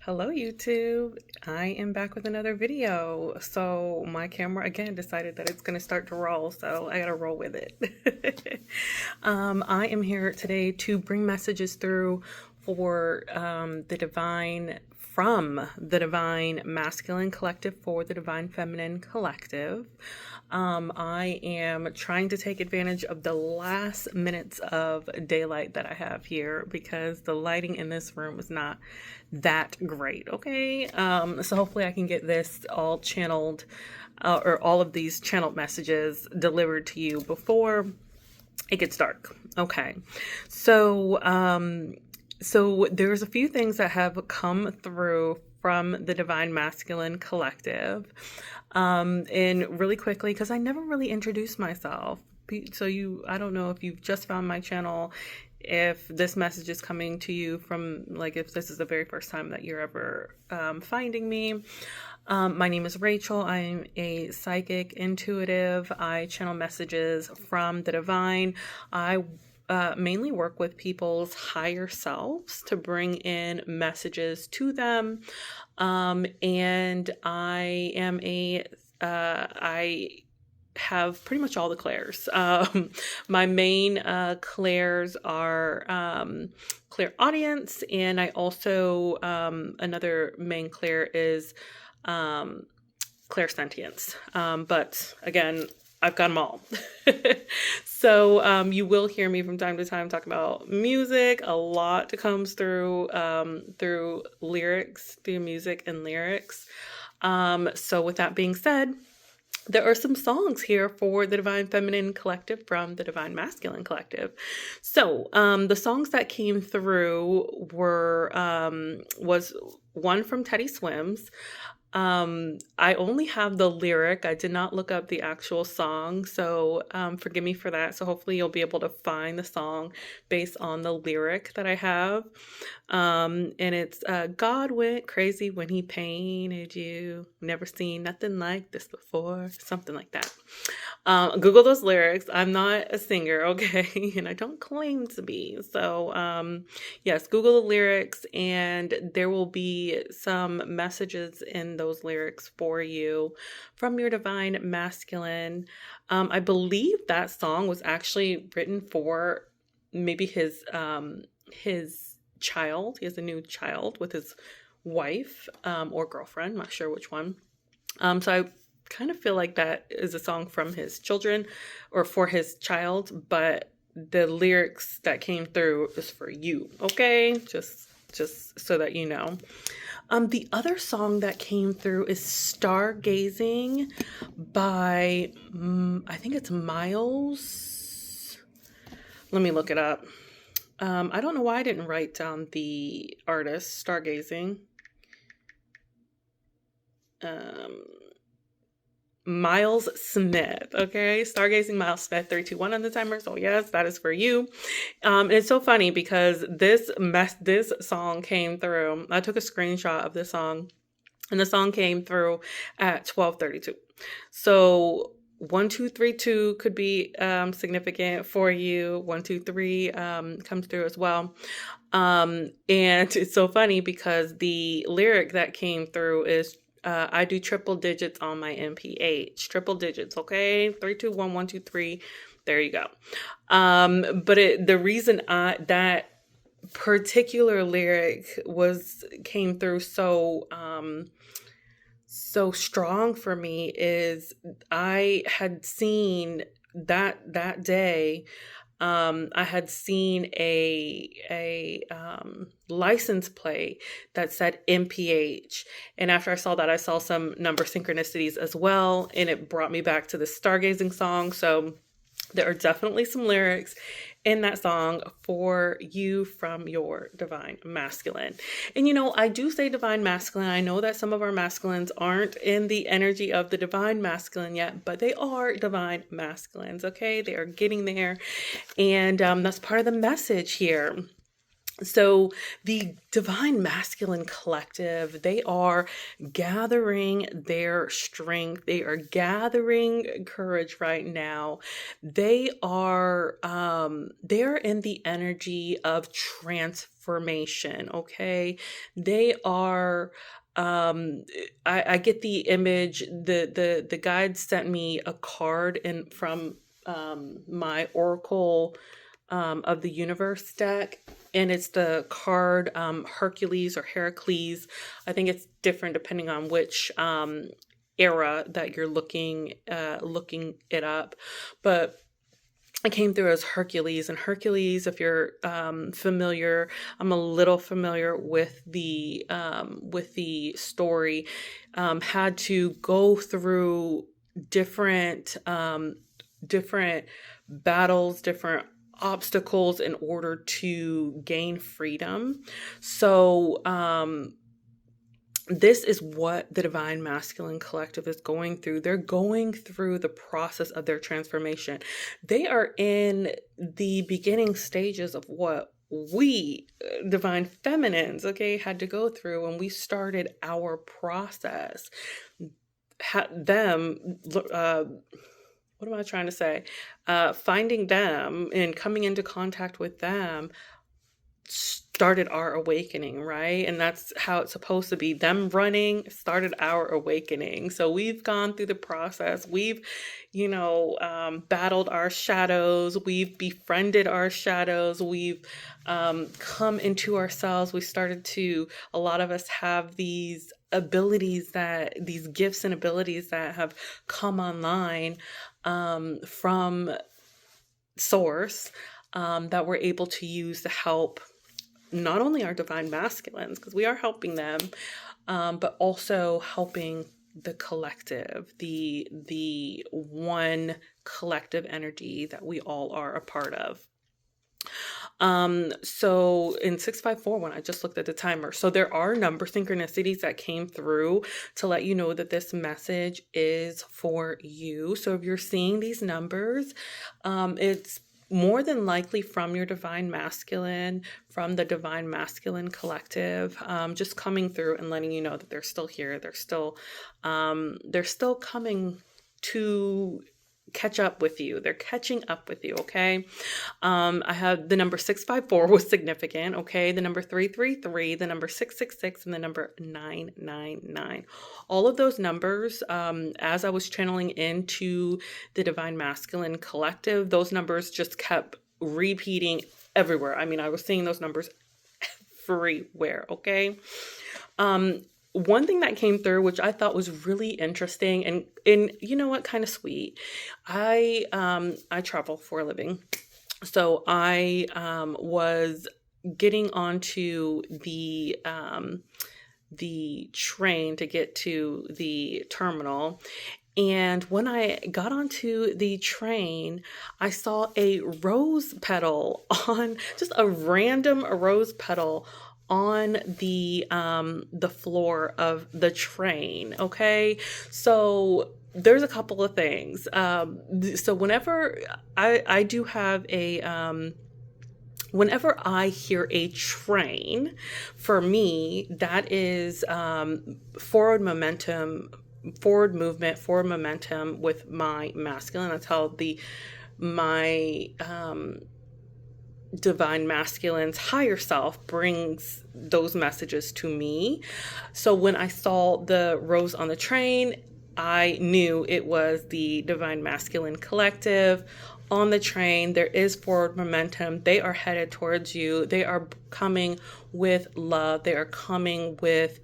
Hello YouTube. I am back with another video. So my camera again decided that it's going to start to roll, so I got to roll with it. I am here today to bring messages through for the divine from the Divine Masculine Collective for the Divine Feminine Collective. I am trying to take advantage of the last minutes of daylight that I have here because the lighting in this room is not that great. Okay. So hopefully I can get this all channeled or all of these channeled messages delivered to you before it gets dark. Okay. So there's a few things that have come through from the Divine Masculine Collective. And really quickly, because I never really introduced myself. So I don't know if you've just found my channel, if this message is coming to you from, like, if this is the very first time that you're ever finding me. My name is Rachel. I'm a psychic intuitive. I channel messages from the divine. I mainly work with people's higher selves to bring in messages to them. And I have pretty much all the clairs. My main clairs are clairaudience, and I also, another main clair is clairsentience. But again, I've got them all. So you will hear me from time to time talk about music. A lot comes through lyrics, through music and lyrics. So with that being said, there are some songs here for the Divine Feminine Collective from the Divine Masculine Collective. So the songs that came through was one from Teddy Swims. I only have the lyric. I did not look up the actual song, so forgive me for that. So hopefully you'll be able to find the song based on the lyric that I have. And it's God went crazy when he painted you. Never seen nothing like this before. Something like that. Google those lyrics. I'm not a singer, okay? And I don't claim to be. So yes, Google the lyrics, and there will be some messages in those lyrics for you from your divine masculine. I believe that song was actually written for maybe his child. He has a new child with his wife or girlfriend. I'm not sure which one. So I kind of feel like that is a song from his children or for his child, but the lyrics that came through is for you. Okay, just so that you know. The other song that came through is Stargazing by, I think it's Miles. Let me look it up. I don't know why I didn't write down the artist, Stargazing. Miles Smith, okay? Stargazing Miles Smith, 3, 2, 1 on the timer. So yes, that is for you. And it's so funny because this song came through. I took a screenshot of this song, and the song came through at 12:32. So 1232 could be significant for you. 123 comes through as well. And it's so funny because the lyric that came through is I do triple digits on my MPH. Triple digits, okay? 3, 2, 1, 1, 2, 3. There you go. But the reason that particular lyric came through so strong for me is I had seen that day. I had seen a license plate that said MPH. And after I saw that, I saw some number synchronicities as well. And it brought me back to the Stargazing song. So there are definitely some lyrics in that song for you from your divine masculine. And I do say divine masculine. I know that some of our masculines aren't in the energy of the divine masculine yet, but they are divine masculines, okay? They are getting there. And that's part of the message here. So the Divine Masculine Collective, they are gathering their strength. They are gathering courage right now. They're in the energy of transformation, okay? They are I get the image, the guide sent me a card in from my Oracle of the Universe deck, and it's the card Hercules or Heracles. I think it's different depending on which era that you're looking it up, but I came through as Hercules. And Hercules, if you're familiar, I'm a little familiar with the story. Had to go through different battles, different obstacles in order to gain freedom. So this is what the Divine Masculine Collective is going through. They're going through the process of their transformation. They are in the beginning stages of what we Divine Feminines, okay, had to go through when we started our process. What am I trying to say? Finding them and coming into contact with them started our awakening, right? And that's how it's supposed to be. Them running started our awakening. So we've gone through the process. We've, battled our shadows. We've befriended our shadows. We've come into ourselves. A lot of us have these gifts and abilities that have come online from source, that we're able to use to help not only our divine masculines, because we are helping them, but also helping the collective, the one collective energy that we all are a part of. So in 654, when I just looked at the timer, so there are number synchronicities that came through to let you know that this message is for you. So if you're seeing these numbers, it's more than likely from your Divine Masculine, from the Divine Masculine Collective, just coming through and letting you know that they're still here. They're still coming to catch up with you. They're catching up with you, okay? I have the number 654 was significant, okay? The number 333, the number 666, and the number 999. All of those numbers, as I was channeling into the Divine Masculine Collective, those numbers just kept repeating everywhere. I mean, I was seeing those numbers everywhere, okay? One thing that came through, which I thought was really interesting and you know what, kind of sweet. I travel for a living. So I was getting onto the train to get to the terminal. And when I got onto the train, I saw a rose petal just a random rose petal on the floor of the train. Okay, so there's a couple of things. So whenever I do have whenever I hear a train, for me that is forward movement, forward momentum with my masculine. That's how my Divine Masculine's higher self brings those messages to me. So when I saw the rose on the train, I knew it was the Divine Masculine Collective on the train. There is forward momentum. They are headed towards you. They are coming with love. They are coming with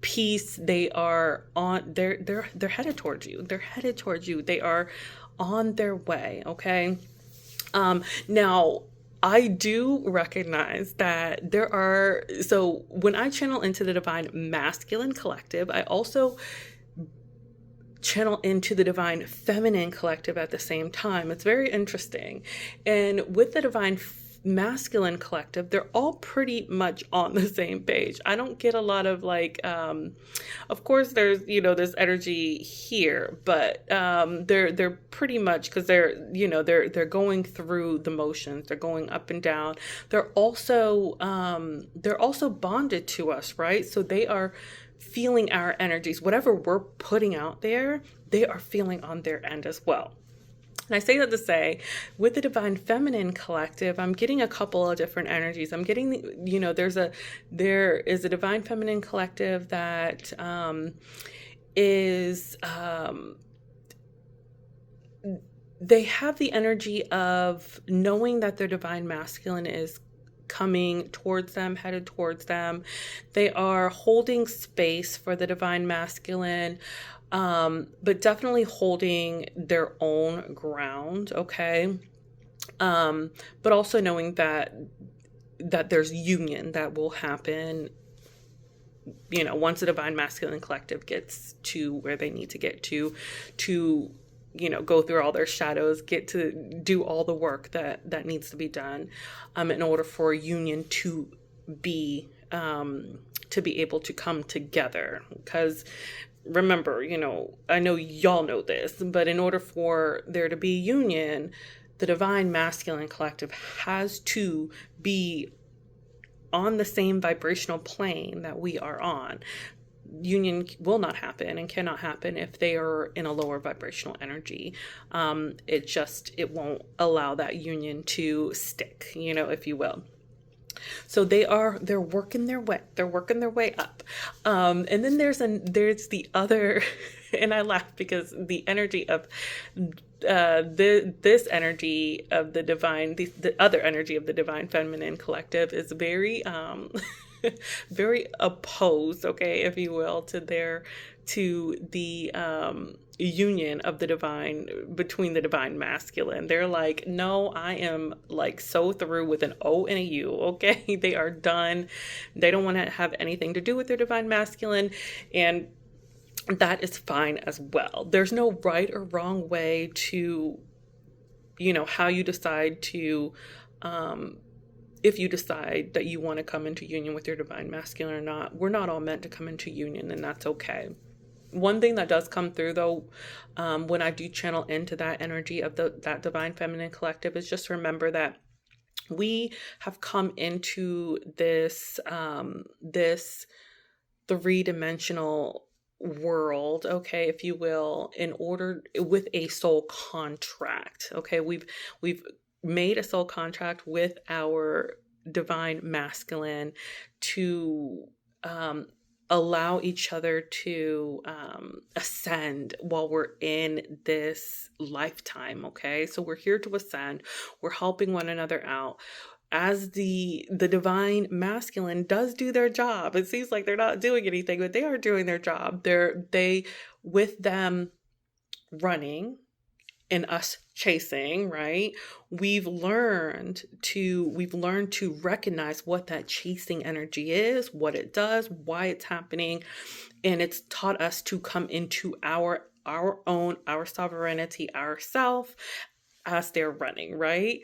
peace. They are on. They're headed towards you. They're headed towards you. They are on their way. Okay. Now, I do recognize that so when I channel into the Divine Masculine Collective, I also channel into the Divine Feminine Collective at the same time. It's very interesting. And with the Divine masculine collective, they're all pretty much on the same page. I don't get a lot of like, of course there's, there's energy here, but they're pretty much, because they're going through the motions, they're going up and down. They're also bonded to us, right? So they are feeling our energies. Whatever we're putting out there, they are feeling on their end as well. And I say that to say, with the Divine Feminine Collective, I'm getting a couple of different energies. I'm getting, there is a Divine Feminine Collective that is, they have the energy of knowing that their Divine Masculine is coming towards them, headed towards them. They are holding space for the Divine Masculine, but definitely holding their own ground, okay? But also knowing that there's union that will happen, once the Divine Masculine Collective gets to where they need to get to go through all their shadows, get to do all the work that needs to be done, in order for union to be able to come together. Because remember, I know y'all know this, but in order for there to be union, the Divine Masculine Collective has to be on the same vibrational plane that we are on. Union will not happen and cannot happen if they are in a lower vibrational energy. It won't allow that union to stick, if you will. So they're working their way up. And then there's the other, and I laugh because the energy of this energy of the divine, the other energy of the Divine Feminine Collective is very very opposed, okay, if you will, to the union of the divine, between the Divine Masculine. They're like, no, I am like so through with an O and a U, okay? They are done. They don't want to have anything to do with their Divine Masculine, and that is fine as well. There's no right or wrong way to, how you decide to, if you decide that you want to come into union with your Divine Masculine or not. We're not all meant to come into union, and that's okay. One thing that does come through, though, when I do channel into that energy of that Divine Feminine Collective, is just remember that we have come into this this three-dimensional world, okay, if you will, with a soul contract. Okay, we've made a soul contract with our Divine Masculine to allow each other to ascend while we're in this lifetime, okay? So we're here to ascend. We're helping one another out. As the Divine Masculine does do their job. It seems like they're not doing anything, but they are doing their job. They with them running and us chasing, right? We've learned to recognize what that chasing energy is, what it does, why it's happening, and it's taught us to come into our sovereignty, ourself, as they're running, right?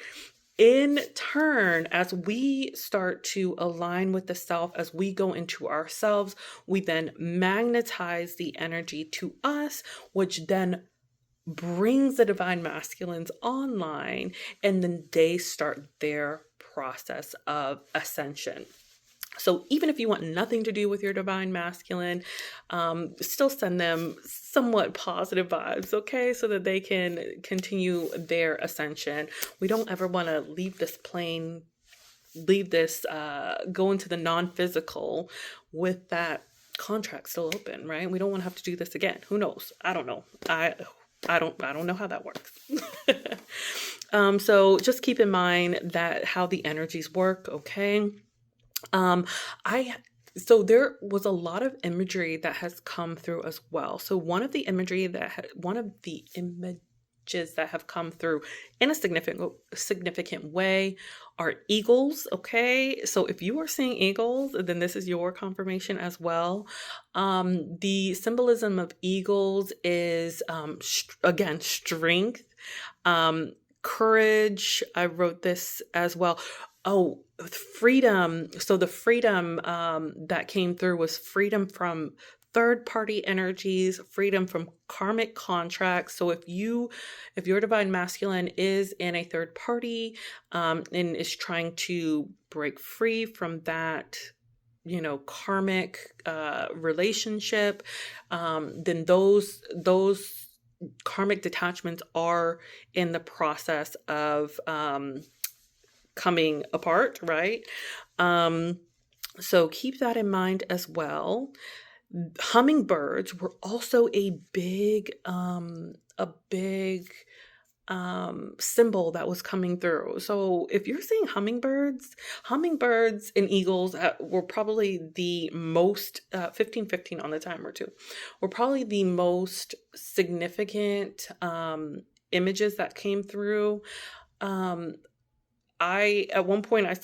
In turn, as we start to align with the self, as we go into ourselves, we then magnetize the energy to us, which then brings the Divine Masculines online, and then they start their process of ascension. So even if you want nothing to do with your Divine Masculine, still send them somewhat positive vibes, okay? So that they can continue their ascension. We don't ever want to leave this plane, go into the non-physical with that contract still open, right? We don't want to have to do this again. Who knows? I don't know. I don't know how that works. So just keep in mind that how the energies work, okay? So there was a lot of imagery that has come through as well. So one of the images that have come through in a significant way are eagles, okay? So if you are seeing eagles, then this is your confirmation as well. The symbolism of eagles is, again, strength, courage. I wrote this as well. Oh, freedom. So the freedom that came through was freedom from third party energies, freedom from karmic contracts. So if your divine masculine is in a third party and is trying to break free from that, karmic relationship, then those karmic detachments are in the process of coming apart, right? Um, so keep that in mind as well. Hummingbirds were also a big symbol that was coming through. So if you're seeing hummingbirds and eagles were probably the most 1515 on the timer too. Were probably the most significant images that came through. Um, at one point I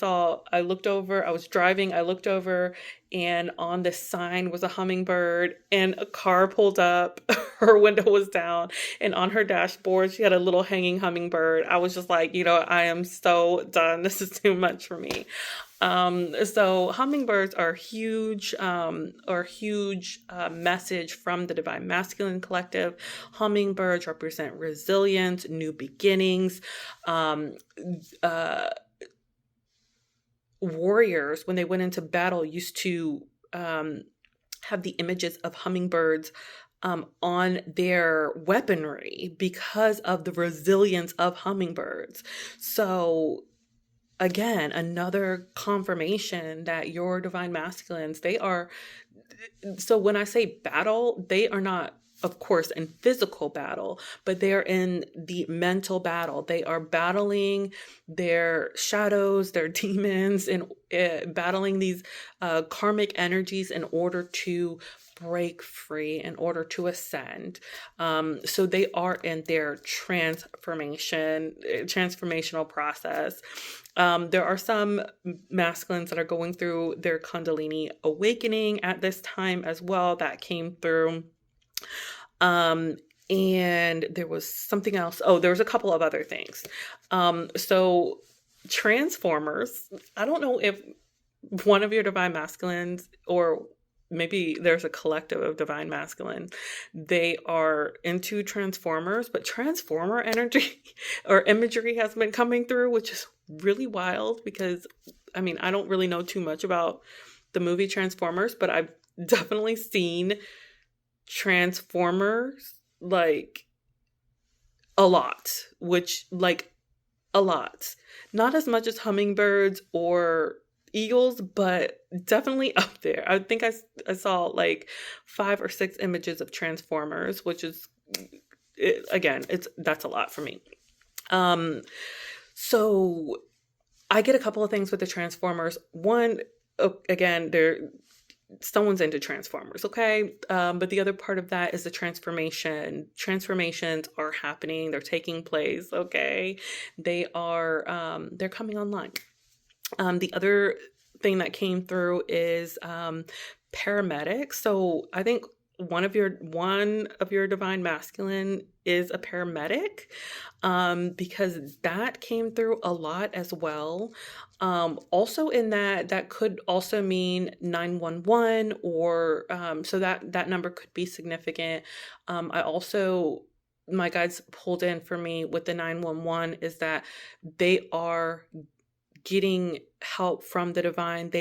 looked over, I was driving, I looked over, and on the sign was a hummingbird, and a car pulled up, her window was down, and on her dashboard she had a little hanging hummingbird. I was just like, I am so done. This is too much for me. So hummingbirds are huge message from the Divine Masculine Collective. Hummingbirds represent resilience, new beginnings. Um, uh, Warriors, when they went into battle, used to have the images of hummingbirds on their weaponry because of the resilience of hummingbirds. So again, another confirmation that your divine masculines, so when I say battle, they are not, of course, in physical battle, but they're in the mental battle. They are battling their shadows, their demons, and battling these karmic energies in order to break free, in order to ascend. So they are in their transformational process. There are some masculines that are going through their Kundalini awakening at this time as well that came through. And there was something else. Oh, there was a couple of other things. So Transformers, I don't know if one of your divine masculines, or maybe there's a collective of divine masculine, they are into Transformers, but Transformer energy or imagery has been coming through, which is really wild because I don't really know too much about the movie Transformers, but I've definitely seen Transformers like a lot, a lot. Not as much as hummingbirds or eagles, but definitely up there. I think I saw like 5 or 6 images of Transformers, which is that's a lot for me. So I get a couple of things with the Transformers. One, again, someone's into Transformers, okay? But the other part of that is the transformation. Transformations are happening. They're taking place, okay? They're coming online. The other thing that came through is paramedics. So I think one of your divine masculine is a paramedic, because that came through a lot as well. Also in that could also mean 911, or so that number could be significant. My guides pulled in for me with the 911 is that they are getting help from the divine.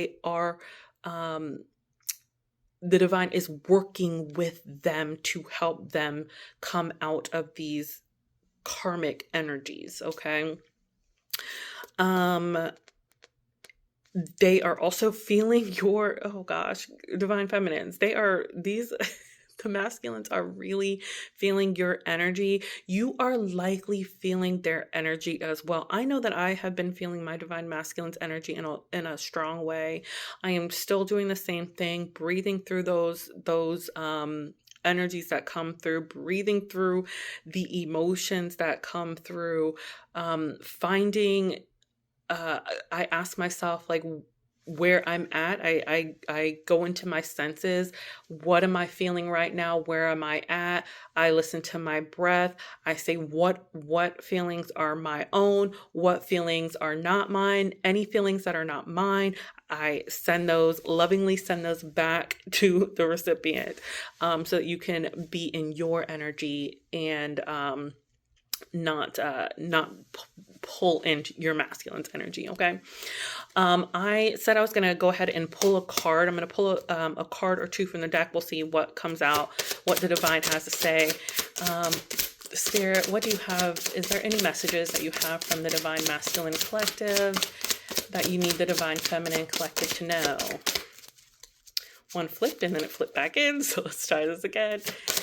The divine is working with them to help them come out of these karmic energies, okay? They are also feeling divine feminines. The masculines are really feeling your energy. You are likely feeling their energy as well. I know that I have been feeling my divine masculine's energy in a strong way. I am still doing the same thing, breathing through those energies that come through, breathing through the emotions that come through, I ask myself, like, where I'm at. I go into my senses. What am I feeling right now? Where am I at? I listen to my breath. I say what feelings are my own, what feelings are not mine. Any feelings that are not mine, I lovingly send those back to the recipient, so that you can be in your energy and not pull into your masculine's energy. Okay. I said I was going to go ahead and pull a card. I'm going to pull a card or two from the deck. We'll see what comes out, what the divine has to say. Spirit, what do you have? Is there any messages that you have from the Divine Masculine Collective that you need the Divine Feminine Collective to know? One flipped and then it flipped back in. So let's try this again.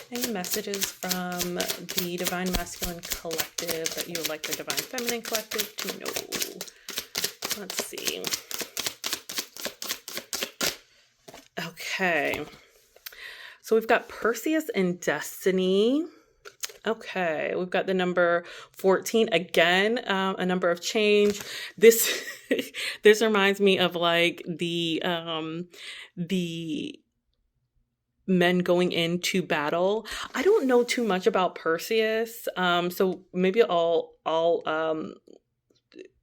Any messages from the Divine Masculine Collective that you would like the Divine Feminine Collective to know? Let's see. Okay. So we've got Perseus and Destiny. Okay, we've got the number 14 again, a number of change. This this reminds me of like the men going into battle. I don't know too much about Perseus, so maybe I'll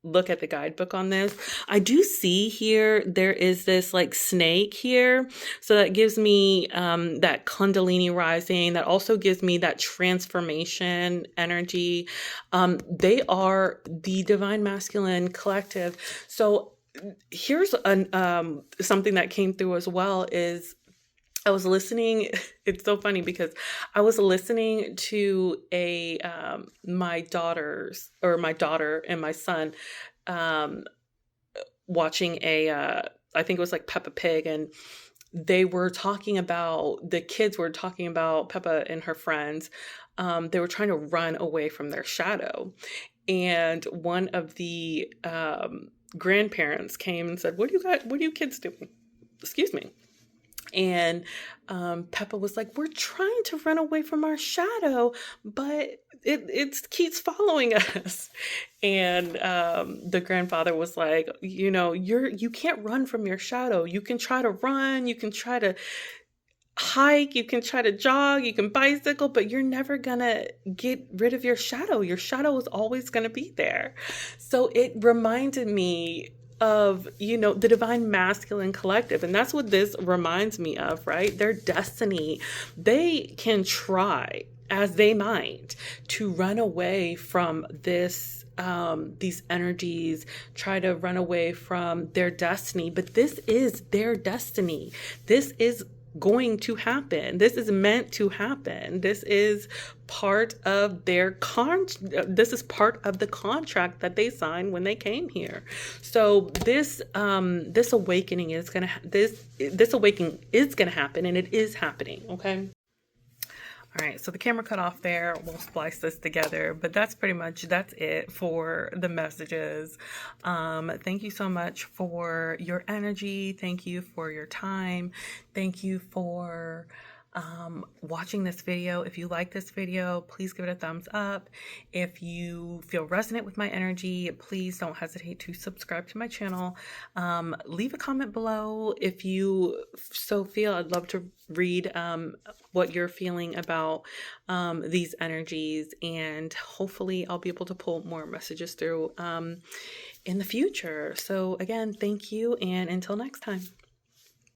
look at the guidebook on this. I do see here there is this like snake here, so that gives me that Kundalini rising. That also gives me that transformation energy. They are the Divine Masculine Collective. So here's something that came through as well is I was listening. It's so funny because I was listening to my daughter and my son watching I think it was like Peppa Pig, and the kids were talking about Peppa and her friends. They were trying to run away from their shadow, and one of the grandparents came and said, "What are you kids doing?" Excuse me. And Peppa was like, "We're trying to run away from our shadow, but it keeps following us." And the grandfather was like, you can't run from your shadow. You can try to run, you can try to hike, you can try to jog, you can bicycle, but you're never gonna get rid of your shadow. Your shadow is always gonna be there. So it reminded me of the Divine Masculine Collective, and that's what this reminds me of, right? Their destiny. They can try as they might to run away from these energies, try to run away from their destiny, but this is their destiny. This is going to happen. This is meant to happen. This is part of this is part of the contract that they signed when they came here. So this awakening is gonna happen, and it is happening. Okay. All right, so the camera cut off there. We'll splice this together, but that's it for the messages. Thank you so much for your energy. Thank you for your time. Thank you for watching this video. If you like this video, please give it a thumbs up. If you feel resonant with my energy, please don't hesitate to subscribe to my channel. Leave a comment below if you so feel. I'd love to read what you're feeling about these energies, and hopefully I'll be able to pull more messages through in the future. So again, thank you, and until next time.